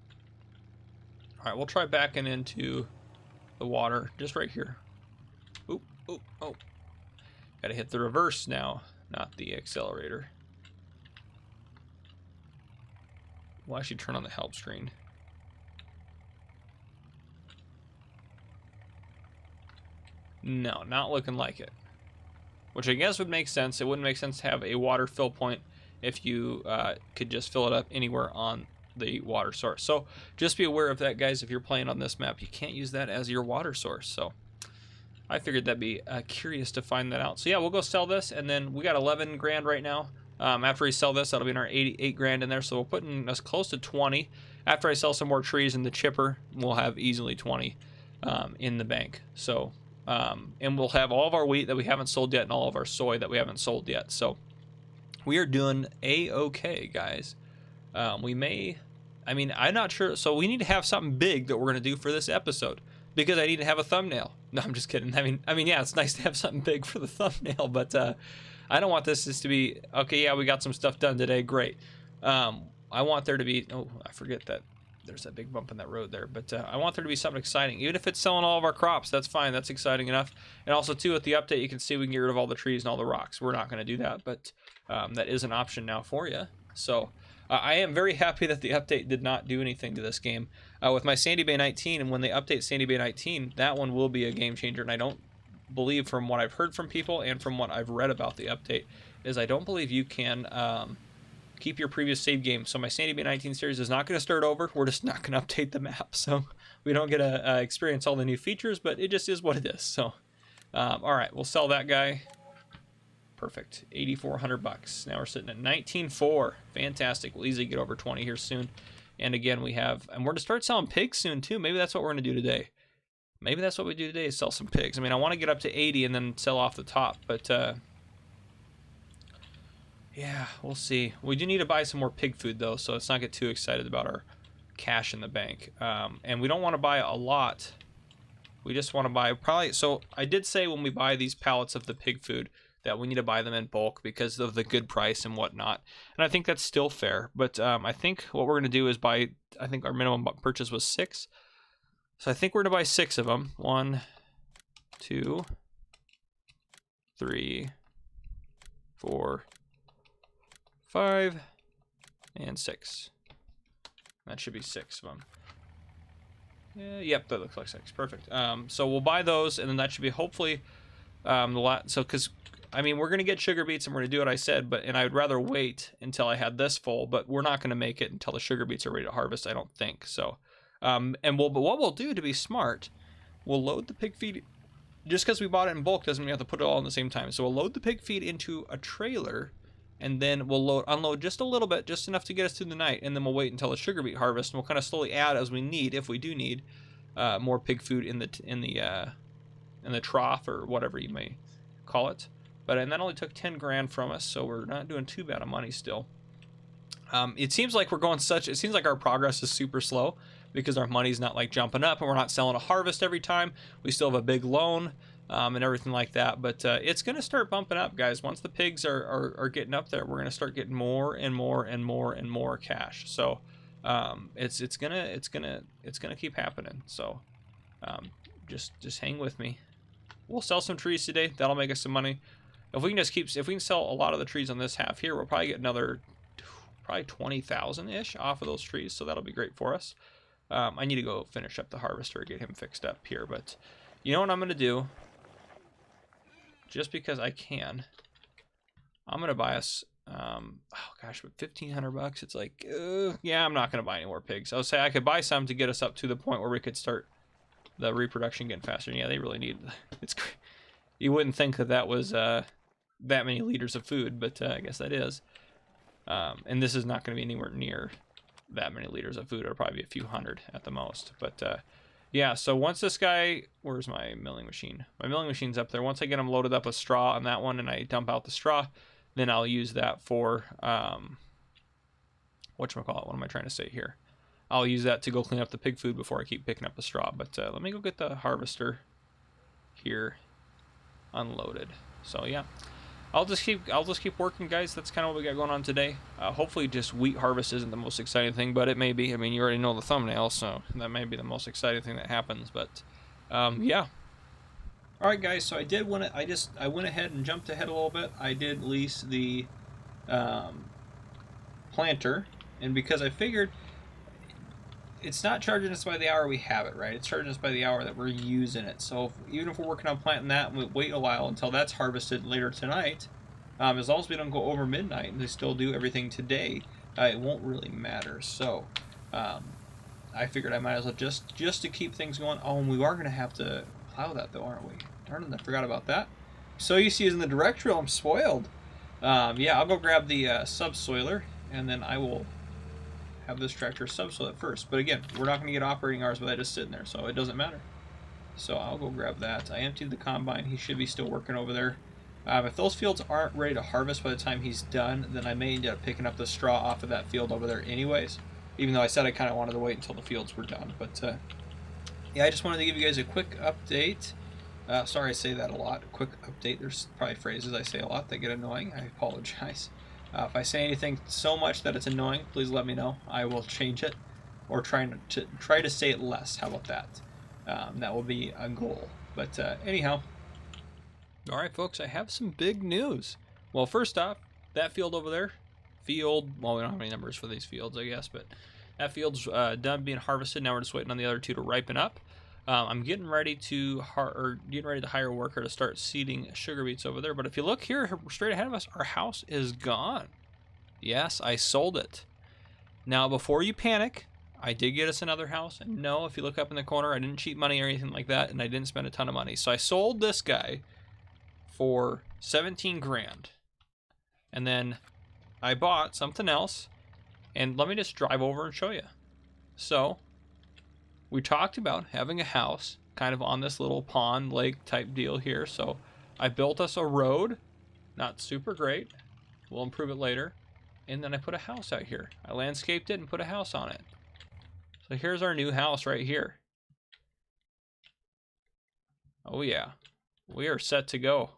All right, we'll try backing into the water just right here. Oop, oop, oh. Gotta hit the reverse now, not the accelerator. We'll actually turn on the help screen. No, not looking like it. Which I guess would make sense. It wouldn't make sense to have a water fill point if you could just fill it up anywhere on the water source. So just be aware of that, guys. If you're playing on this map, you can't use that as your water source. So I figured that'd be curious to find that out. So yeah, we'll go sell this, and then we got 11 grand right now. After we sell this, that'll be in our 88 grand in there. So we'll put in us close to 20. After I sell some more trees in the chipper, we'll have easily 20 in the bank. So, and we'll have all of our wheat that we haven't sold yet and all of our soy that we haven't sold yet. So we are doing a-okay, guys. We may, I mean, I'm not sure. So we need to have something big that we're going to do for this episode because I need to have a thumbnail. No, I'm just kidding. I mean, yeah, it's nice to have something big for the thumbnail, but I don't want this just to be, okay, yeah, we got some stuff done today, great. I want there to be, oh, I forget that there's that big bump in that road there, but I want there to be something exciting. Even if it's selling all of our crops, that's fine, that's exciting enough. And also, too, with the update, you can see we can get rid of all the trees and all the rocks. We're not going to do that, but that is an option now for you. So I am very happy that the update did not do anything to this game. With my Sandy Bay 19, and when they update Sandy Bay 19, that one will be a game changer, and I don't believe, from what I've heard from people and from what I've read about the update, is I don't believe you can keep your previous save game. So my Sandy Bay 19 series is not going to start over. We're just not going to update the map, so we don't get to experience all the new features, but it just is what it is. So all right, we'll sell that guy. Perfect. 8,400 bucks. Now we're sitting at 19.4. Fantastic. We'll easily get over 20 here soon. And again, we have, and we're going to start selling pigs soon too. Maybe that's what we're going to do today. Maybe that's what we do today, is sell some pigs. I mean, I want to get up to 80 and then sell off the top, but yeah, we'll see. We do need to buy some more pig food though, so let's not get too excited about our cash in the bank. And we don't want to buy a lot. We just want to buy probably, so I did say when we buy these pallets of the pig food that we need to buy them in bulk because of the good price and whatnot. And I think that's still fair, but I think what we're going to do is buy, I think our minimum purchase was 6. So I think we're going to buy 6 of them. 1, 2, 3, 4, 5, and 6. That should be 6 of them. Yep, that looks like 6. Perfect. So we'll buy those, and then that should be hopefully the lot. So because I mean, we're gonna get sugar beets and we're gonna do what I said, and I would rather wait until I had this full, but we're not gonna make it until the sugar beets are ready to harvest, I don't think. So, but what we'll do to be smart, we'll load the pig feed. Just because we bought it in bulk doesn't mean we have to put it all in the same time. So we'll load the pig feed into a trailer, and then we'll unload just a little bit, just enough to get us through the night, and then we'll wait until the sugar beet harvest, and we'll kind of slowly add as we need, if we do need more pig food in the trough or whatever you may call it. And that only took 10 grand from us, so we're not doing too bad of money still. It seems like it seems like our progress is super slow because our money's not like jumping up, and we're not selling a harvest every time. We still have a big loan and everything like that, but it's going to start bumping up, guys. Once the pigs are getting up there, we're going to start getting more and more and more and more cash. So it's gonna keep happening. So just hang with me. We'll sell some trees today. That'll make us some money. If we can sell a lot of the trees on this half here, we'll probably get another probably 20,000-ish off of those trees, so that'll be great for us. I need to go finish up the harvester, get him fixed up here, but you know what I'm going to do? Just because I can, I'm going to buy us, oh gosh, but 1,500 bucks, it's like, yeah, I'm not going to buy any more pigs. I would say I could buy some to get us up to the point where we could start the reproduction getting faster. And yeah, they really need, you wouldn't think that was that many liters of food, but I guess that is. And this is not going to be anywhere near that many liters of food. It'll probably be a few hundred at the most. But yeah, so once this guy, where's my milling machine? My milling machine's up there. Once I get him loaded up with straw on that one and I dump out the straw, then I'll use that for whatchamacallit, what am I trying to say here? I'll use that to go clean up the pig food before I keep picking up the straw. But let me go get the harvester here unloaded. So yeah, I'll just keep working, guys. That's kind of what we got going on today. Hopefully just wheat harvest isn't the most exciting thing, but it may be. I mean, you already know the thumbnail, so that may be the most exciting thing that happens. But yeah. All right, guys. So I went ahead and jumped ahead a little bit. I did lease the planter, and because I figured it's not charging us by the hour we have it, right? It's charging us by the hour that we're using it. So even if we're working on planting that and we wait a while until that's harvested later tonight, as long as we don't go over midnight and we still do everything today, it won't really matter. So I figured I might as well just to keep things going. Oh, and we are going to have to plow that though, aren't we? Darn it, I forgot about that. So you see, in the directional, I'm spoiled. Yeah, I'll go grab the subsoiler, and then I will have this tractor subsoil it first. But again, we're not going to get operating hours with that just sitting there, so it doesn't matter. So I'll go grab that. I emptied the combine. He should be still working over there. If those fields aren't ready to harvest by the time he's done, then I may end up picking up the straw off of that field over there anyways, even though I said I kind of wanted to wait until the fields were done. But yeah, I just wanted to give you guys a quick update. Sorry I say that a lot. Quick update. There's probably phrases I say a lot that get annoying. I apologize. If I say anything so much that it's annoying, please let me know. I will change it, or try to say it less. How about that? That will be a goal. But anyhow, all right, folks, I have some big news. Well, first off, that field over there, well, we don't have any numbers for these fields, I guess, but that field's done being harvested. Now we're just waiting on the other two to ripen up. I'm getting ready to hire a worker to start seeding sugar beets over there. But if you look here, straight ahead of us, our house is gone. Yes, I sold it. Now, before you panic, I did get us another house. And no, if you look up in the corner, I didn't cheat money or anything like that, and I didn't spend a ton of money. So I sold this guy for 17 grand. And then I bought something else. And let me just drive over and show you. So we talked about having a house kind of on this little pond lake type deal here. So I built us a road, not super great. We'll improve it later. And then I put a house out here. I landscaped it and put a house on it. So here's our new house right here. Oh yeah, we are set to go.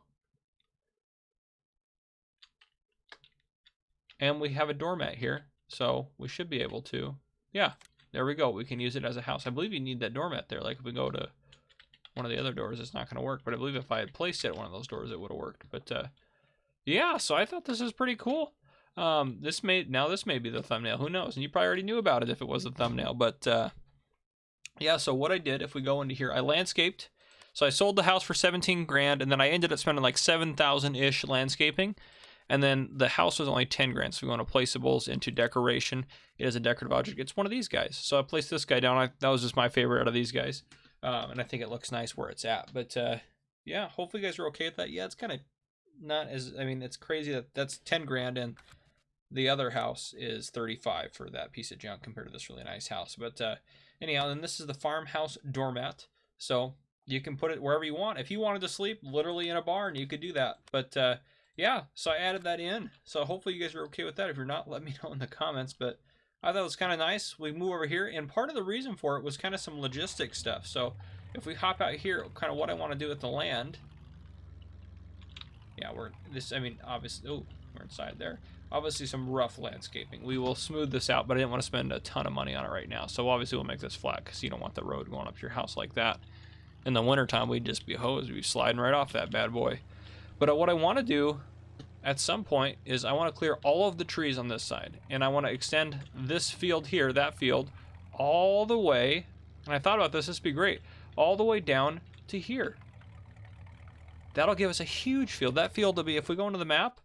And we have a doormat here, so we should be able to, yeah. There we go. We can use it as a house. I believe you need that doormat there. Like if we go to one of the other doors, it's not going to work. But I believe if I had placed it at one of those doors, it would have worked. But yeah, so I thought this is pretty cool. This may be the thumbnail. Who knows? And you probably already knew about it if it was the thumbnail. But yeah, so what I did, if we go into here, I landscaped. So I sold the house for 17 grand, and then I ended up spending like 7,000-ish landscaping. And then the house was only 10 grand. So we went to placeables into decoration. It is a decorative object. It's one of these guys. So I placed this guy down. That was just my favorite out of these guys. And I think it looks nice where it's at. But yeah, hopefully you guys are okay with that. Yeah, it's kind of not as, I mean, it's crazy that that's 10 grand and the other house is 35 for that piece of junk compared to this really nice house. But anyhow, then this is the Farmhouse Doormat. So you can put it wherever you want. If you wanted to sleep literally in a barn, you could do that. But yeah, so I added that in. So hopefully you guys are okay with that. If you're not, let me know in the comments. But I thought it was kind of nice. We move over here, and part of the reason for it was kind of some logistics stuff. So if we hop out here, kind of what I want to do with the land. Yeah, obviously, oh, we're inside there. Obviously some rough landscaping. We will smooth this out, but I didn't want to spend a ton of money on it right now. So obviously we'll make this flat because you don't want the road going up to your house like that. In the wintertime, we'd just be hosed. We'd be sliding right off that bad boy. But what I want to do at some point is I want to clear all of the trees on this side, and I want to extend this field here, that field, all the way, and I thought about this would be great, all the way down to here. That'll give us a huge field. That field will be, if we go into the map,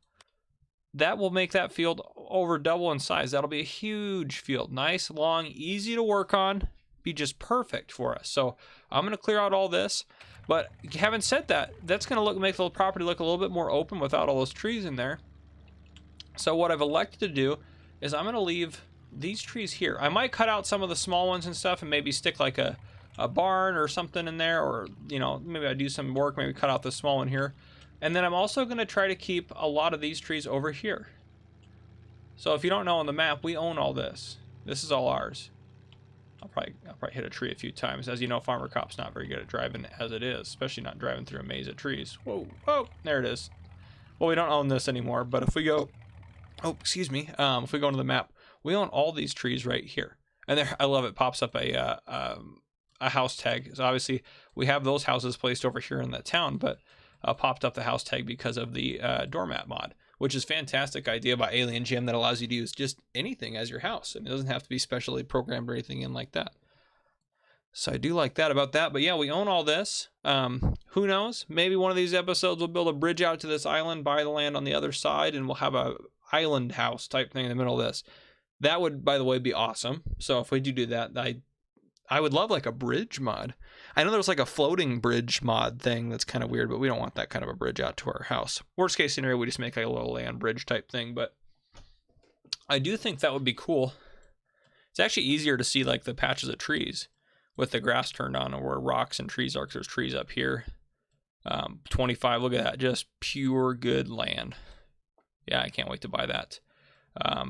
that will make that field over double in size. That'll be a huge field. Nice, long, easy to work on, be just perfect for us. So I'm going to clear out all this. But having said that, that's going to make the property look a little bit more open without all those trees in there. So what I've elected to do is I'm going to leave these trees here. I might cut out some of the small ones and stuff and maybe stick like a barn or something in there, or, you know, maybe I do some work, maybe cut out the small one here. And then I'm also going to try to keep a lot of these trees over here. So if you don't know on the map, we own all this. This is all ours. I'll probably hit a tree a few times. As you know, Farmer Cop's not very good at driving as it is, especially not driving through a maze of trees. Whoa, oh, there it is. Well, we don't own this anymore, but if we go, oh, excuse me, if we go into the map, we own all these trees right here. And there, I love it, pops up a house tag. So obviously, we have those houses placed over here in that town, but popped up the house tag because of the doormat mod, which is a fantastic idea by Alien Gym that allows you to use just anything as your house. And it doesn't have to be specially programmed or anything in like that. So I do like that about that. But yeah, we own all this. Who knows? Maybe one of these episodes we'll build a bridge out to this island, buy the land on the other side, and we'll have a island house type thing in the middle of this. That would, by the way, be awesome. So if we do that, I would love like a bridge mod. I know there's like a floating bridge mod thing that's kind of weird, but we don't want that kind of a bridge out to our house. Worst case scenario, we just make like a little land bridge type thing, but I do think that would be cool. It's actually easier to see like the patches of trees with the grass turned on, or where rocks and trees are, 'cause there's trees up here. 25, look at that, just pure good land. Yeah, I can't wait to buy that.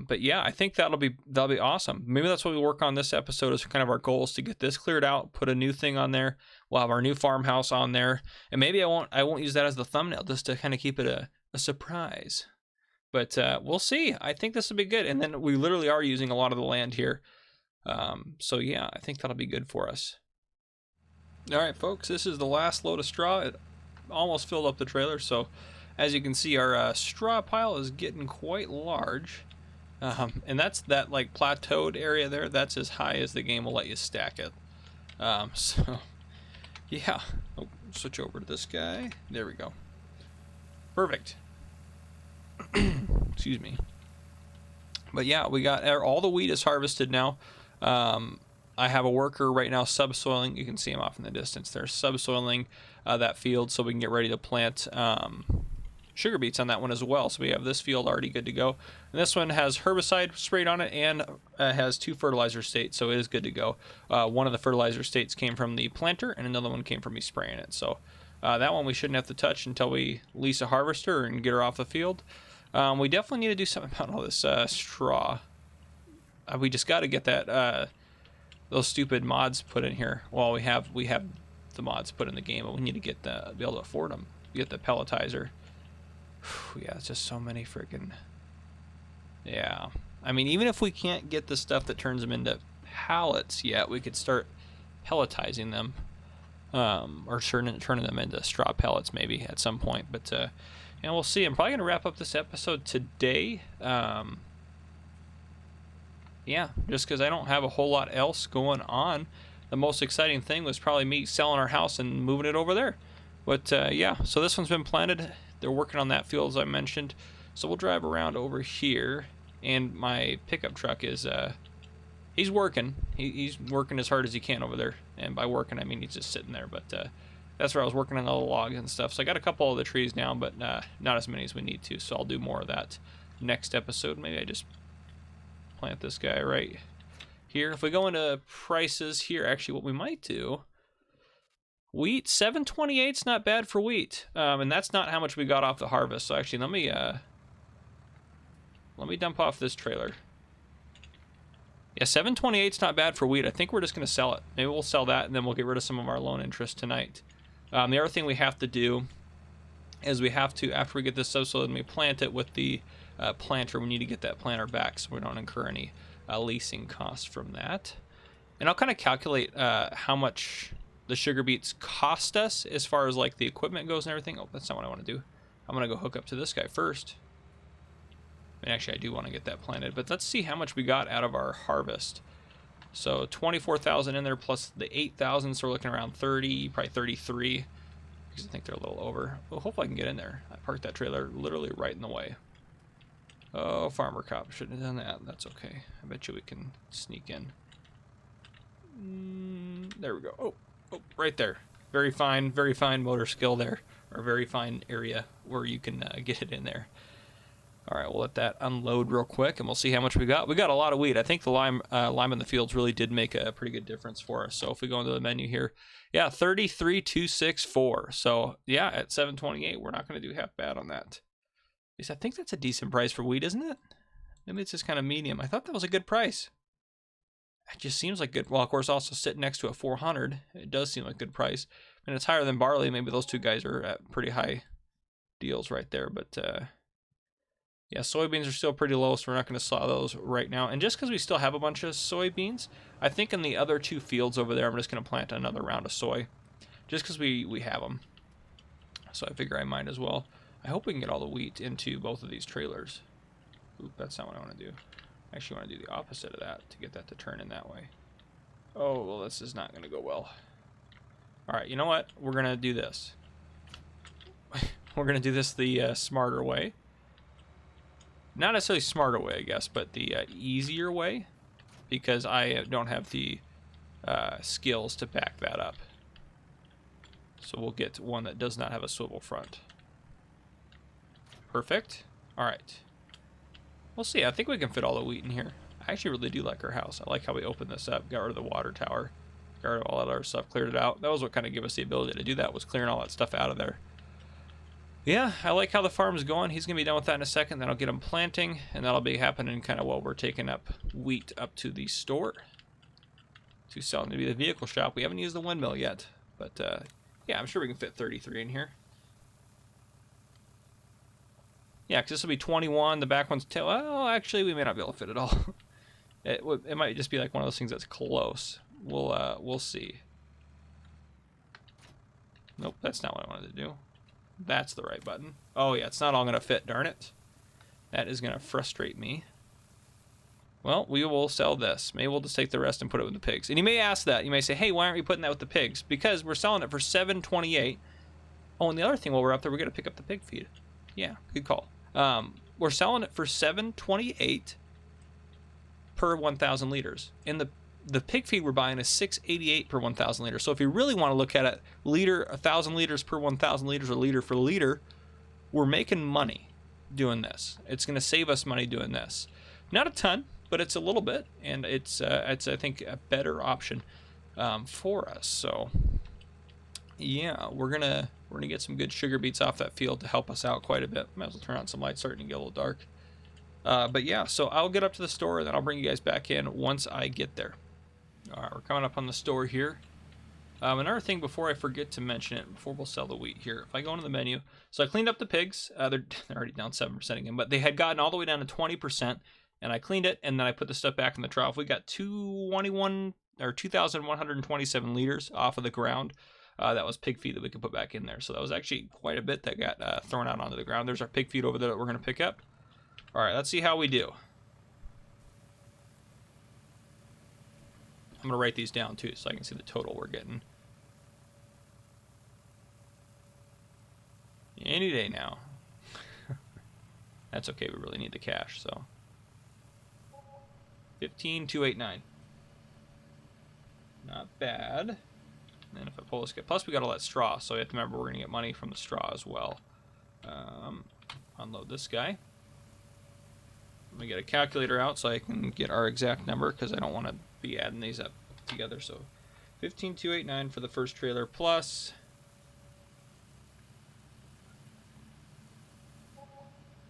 But yeah, I think that'll be awesome. Maybe that's what we work on this episode, is kind of our goal is to get this cleared out, put a new thing on there. We'll have our new farmhouse on there, and maybe I won't use that as the thumbnail, just to kind of keep it a surprise. But we'll see. I think this will be good. And then we literally are using a lot of the land here. So yeah, I think that'll be good for us. All right, folks, this is the last load of straw. It almost filled up the trailer. So as you can see, our straw pile is getting quite large. And that's that like plateaued area there. That's as high as the game will let you stack it. So yeah, oh, switch over to this guy. There we go. Perfect. Excuse me. But yeah, we got all the wheat is harvested now. I have a worker right now subsoiling. You can see him off in the distance there, subsoiling that field so we can get ready to plant sugar beets on that one as well. So we have this field already good to go. And this one has herbicide sprayed on it and has 2 fertilizer states, so it is good to go. One of the fertilizer states came from the planter, and another one came from me spraying it. So that one we shouldn't have to touch until we lease a harvester and get her off the field. We definitely need to do something about all this straw. We just got to get that those stupid mods put in here. Well, we have the mods put in the game, but we need to be able to afford them. Get the pelletizer. Yeah, it's just so many freaking. Yeah, I mean, even if we can't get the stuff that turns them into pallets yet, we could start pelletizing them, or turning them into straw pellets maybe at some point. But yeah, we'll see. I'm probably gonna wrap up this episode today. Yeah, just because I don't have a whole lot else going on. The most exciting thing was probably me selling our house and moving it over there. But yeah, so this one's been planted. They're working on that field, as I mentioned. So we'll drive around over here, and my pickup truck is, he's working. He's working as hard as he can over there. And by working, I mean he's just sitting there. But that's where I was working on all the logs and stuff. So I got a couple of the trees now, but not as many as we need to. So I'll do more of that next episode. Maybe I just plant this guy right here. If we go into prices here, actually what we might do, wheat, 728's not bad for wheat. And that's not how much we got off the harvest. So actually let me dump off this trailer. Yeah, 728's not bad for wheat. I think we're just going to sell it. Maybe we'll sell that, and then we'll get rid of some of our loan interest tonight. The other thing we have to do is we have to, after we get this subsoiled and we plant it with the planter, we need to get that planter back so we don't incur any leasing costs from that. And I'll kind of calculate how much the sugar beets cost us as far as like the equipment goes and everything. Oh, that's not what I want to do. I'm going to go hook up to this guy first. And actually, I do want to get that planted, but let's see how much we got out of our harvest. So 24,000 in there plus the 8,000, so we're looking around 30, probably 33, because I think they're a little over. Well, hopefully I can get in there. I parked that trailer literally right in the way. Oh, Farmer Cop, shouldn't have done that. That's okay. I bet you we can sneak in. There we go. Oh, right there. Very fine motor skill there, or very fine area where you can get it in there. All right, we'll let that unload real quick, and we'll see how much we got. We got a lot of wheat. I think the lime in the fields really did make a pretty good difference for us. So if we go into the menu here, yeah, 33,264. So yeah, at 728, we're not going to do half bad on that. At least I think that's a decent price for wheat, isn't it? Maybe it's just kind of medium. I thought that was a good price. It just seems like good. Well, of course, also sitting next to a 400, it does seem like a good price. And it's higher than barley. Maybe those two guys are at pretty high deals right there. But yeah, soybeans are still pretty low, so we're not going to sell those right now. And just because we still have a bunch of soybeans, I think in the other two fields over there, I'm just going to plant another round of soy. Just because we have them. So I figure I might as well. I hope we can get all the wheat into both of these trailers. Oop, that's not what I want to do. I actually want to do the opposite of that to get that to turn in that way. Oh, well, this is not going to go well. All right, you know what? We're going to do this. We're going to do this the smarter way. Not necessarily smarter way, I guess, but the easier way. Because I don't have the skills to back that up. So we'll get one that does not have a swivel front. Perfect. All right. We'll see. I think we can fit all the wheat in here. I actually really do like our house. I like how we opened this up, got rid of the water tower, got rid of all that other stuff, cleared it out. That was what kind of gave us the ability to do that, was clearing all that stuff out of there. Yeah, I like how the farm's going. He's going to be done with that in a second. Then I'll get him planting, and that'll be happening kind of while we're taking up wheat up to the store to sell to be the vehicle shop. We haven't used the windmill yet, but yeah, I'm sure we can fit 33 in here. Yeah, because this will be 21. The back one's 10. Well, actually, we may not be able to fit it all. It might just be like one of those things that's close. We'll see. Nope, that's not what I wanted to do. That's the right button. Oh yeah, it's not all gonna fit. Darn it. That is gonna frustrate me. Well, we will sell this. Maybe we'll just take the rest and put it with the pigs. And you may ask that. You may say, hey, why aren't we putting that with the pigs? Because we're selling it for $7.28. Oh, and the other thing while we're up there, we're gonna pick up the pig feed. Yeah, good call. We're selling it for $7.28 per 1,000 liters. And the pig feed we're buying is $6.88 per 1,000 liters. So if you really want to look at it, 1,000 liters per 1,000 liters, or liter for liter, we're making money doing this. It's going to save us money doing this. Not a ton, but it's a little bit, and it's I think a better option for us. So yeah, we're gonna get some good sugar beets off that field to help us out quite a bit. Might as well turn on some lights, starting to get a little dark. But yeah, so I'll get up to the store, and then I'll bring you guys back in once I get there. All right, we're coming up on the store here. Another thing before I forget to mention it, before we'll sell the wheat here, if I go into the menu, so I cleaned up the pigs. They're already down 7% again, but they had gotten all the way down to 20%, and I cleaned it, and then I put the stuff back in the trough. We got 2,127 liters off of the ground. That was pig feed that we could put back in there. So that was actually quite a bit that got thrown out onto the ground. There's our pig feed over there that we're going to pick up. All right, let's see how we do. I'm going to write these down too so I can see the total we're getting. Any day now. That's okay, we really need the cash, so. 15,289. Not bad. And if I pull this, plus we got all that straw, so you have to remember we're going to get money from the straw as well. Unload this guy. Let me get a calculator out so I can get our exact number, because I don't want to be adding these up together. So 15,289 for the first trailer, plus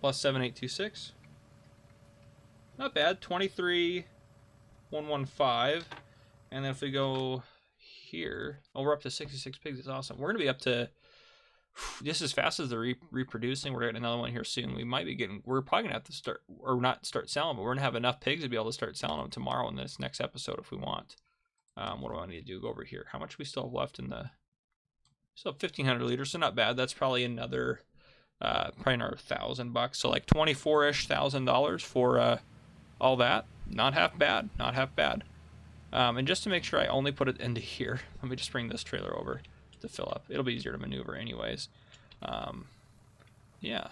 7,826. Not bad. 23,115. And then if we go here, oh, we're up to 66 pigs. It's awesome. We're going to be up to, just as fast as they're reproducing. We're getting another one here soon. We might be getting, we're probably going to have to start, or not start selling, but we're going to have enough pigs to be able to start selling them tomorrow in this next episode if we want. What do I need to do? Go over here. How much we still have left in the, still have 1,500 liters, so not bad. That's probably another, probably another $1,000. So like $24,000-ish for all that. Not half bad. Not half bad. And just to make sure I only put it into here, let me just bring this trailer over to fill up. It'll be easier to maneuver anyways. Yeah.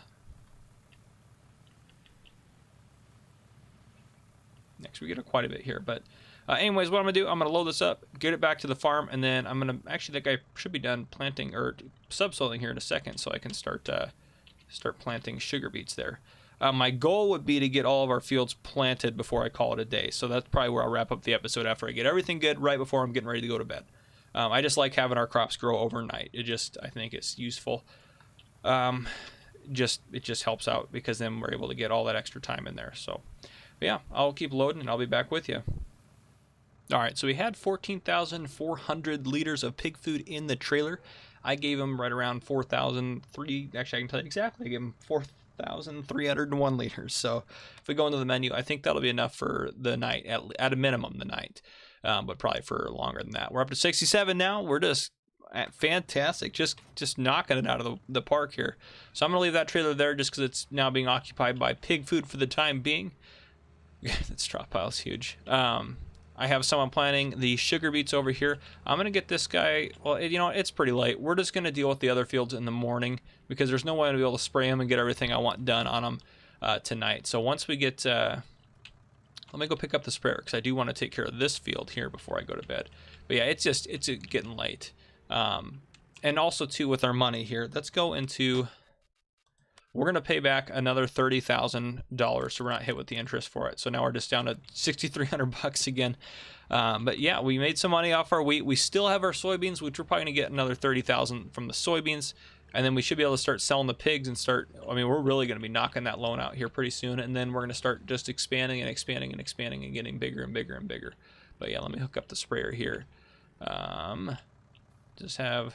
Next we get quite a bit here, but anyways, what I'm gonna do, I'm gonna load this up, get it back to the farm, and then I'm gonna, actually that guy should be done planting or subsoiling here in a second, so I can start planting sugar beets there. My goal would be to get all of our fields planted before I call it a day. So that's probably where I'll wrap up the episode, after I get everything good right before I'm getting ready to go to bed. I just like having our crops grow overnight. I think it's useful. it just helps out because then we're able to get all that extra time in there. So yeah, I'll keep loading and I'll be back with you. All right, so we had 14,400 liters of pig food in the trailer. I gave them right around 4,003. Actually, I can tell you exactly. I gave them 4,301 liters. So if we go into the menu, I think that'll be enough for the night, at a minimum the night, but probably for longer than that. We're up to 67 now. We're just fantastic, just knocking it out of the park here. So I'm gonna leave that trailer there just because it's now being occupied by pig food for the time being. That straw pile's huge. I have someone planting the sugar beets over here. I'm gonna get this guy. Well, you know, it's pretty late. We're just gonna deal with the other fields in the morning because there's no way to be able to spray them and get everything I want done on them tonight. So once we get, let me go pick up the sprayer because I do want to take care of this field here before I go to bed. But yeah, it's getting late. And also too with our money here, let's go into, we're going to pay back another $30,000, so we're not hit with the interest for it. So now we're just down to $6,300 again. But yeah, we made some money off our wheat. We still have our soybeans, which we're probably going to get another $30,000 from the soybeans. And then we should be able to start selling the pigs and start, I mean, we're really going to be knocking that loan out here pretty soon. And then we're going to start just expanding and expanding and expanding and getting bigger and bigger and bigger. But yeah, let me hook up the sprayer here. Just have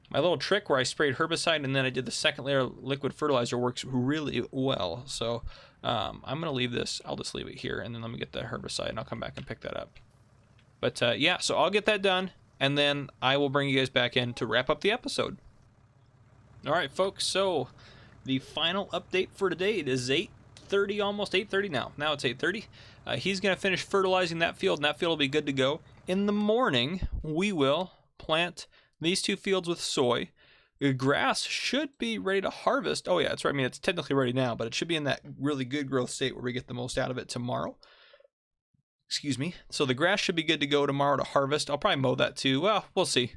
my little trick where I sprayed herbicide and then I did the second layer of liquid fertilizer, works really well. So I'm going to leave this, I'll just leave it here, and then let me get the herbicide and I'll come back and pick that up. But yeah, so I'll get that done and then I will bring you guys back in to wrap up the episode. All right, folks, so the final update for today, it is 8:30, almost 8:30 now. Now it's 8:30. He's going to finish fertilizing that field and that field will be good to go. In the morning, we will plant these two fields with soy. The grass should be ready to harvest. Oh yeah, that's right. I mean, it's technically ready now, but it should be in that really good growth state where we get the most out of it tomorrow. Excuse me. So the grass should be good to go tomorrow to harvest. I'll probably mow that too. Well, we'll see.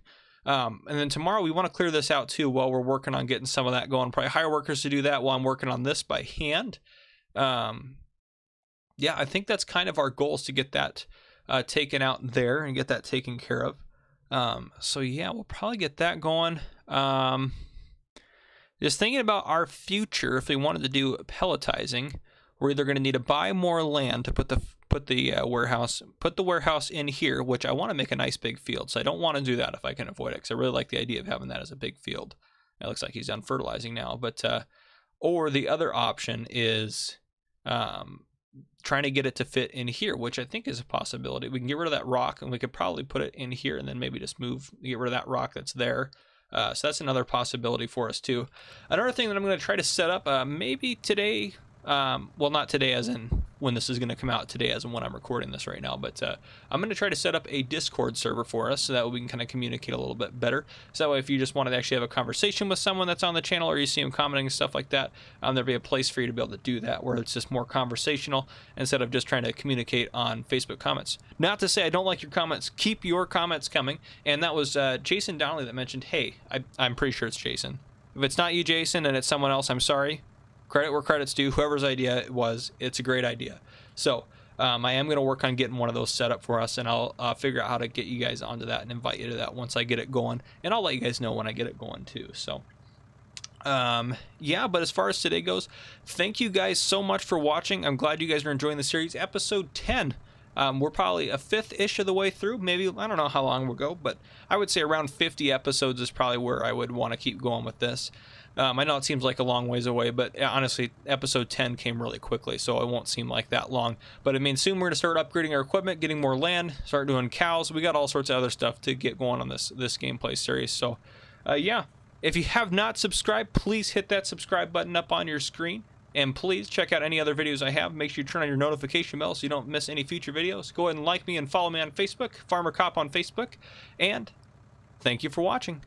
And then tomorrow we want to clear this out too while we're working on getting some of that going. Probably hire workers to do that while I'm working on this by hand. Yeah, I think that's kind of our goal, is to get that taken out there and get that taken care of. So yeah, we'll probably get that going. Just thinking about our future, if we wanted to do pelletizing, we're either going to need to buy more land to put the warehouse in here, which I want to make a nice big field. So I don't want to do that if I can avoid it, because I really like the idea of having that as a big field. It looks like he's done fertilizing now, but or the other option is trying to get it to fit in here, which I think is a possibility. We can get rid of that rock and we could probably put it in here and then maybe just get rid of that rock that's there. So that's another possibility for us too. Another thing that I'm going to try to set up maybe today, well, not today as in when this is going to come out, today as in when I'm recording this right now, but I'm going to try to set up a Discord server for us so that we can kind of communicate a little bit better. So that way, if you just wanted to actually have a conversation with someone that's on the channel, or you see them commenting and stuff like that, there'll be a place for you to be able to do that, where it's just more conversational instead of just trying to communicate on Facebook comments. Not to say I don't like your comments. Keep your comments coming. And that was Jason Donnelly that mentioned, hey, I'm pretty sure it's Jason. If it's not you, Jason, and it's someone else, I'm sorry. Credit where credit's due. Whoever's idea it was, it's a great idea. So I am going to work on getting one of those set up for us, and I'll figure out how to get you guys onto that and invite you to that once I get it going. And I'll let you guys know when I get it going too. So yeah, but as far as today goes, thank you guys so much for watching. I'm glad you guys are enjoying the series. Episode 10. We're probably a fifth-ish of the way through. Maybe, I don't know how long we'll go, but I would say around 50 episodes is probably where I would want to keep going with this. I know it seems like a long ways away, but honestly, episode 10 came really quickly, so it won't seem like that long. But I mean, soon we're going to start upgrading our equipment, getting more land, start doing cows. We got all sorts of other stuff to get going on this gameplay series. So yeah, if you have not subscribed, please hit that subscribe button up on your screen. And please check out any other videos I have. Make sure you turn on your notification bell so you don't miss any future videos. Go ahead and like me and follow me on Facebook, Farmer Cop on Facebook. And thank you for watching.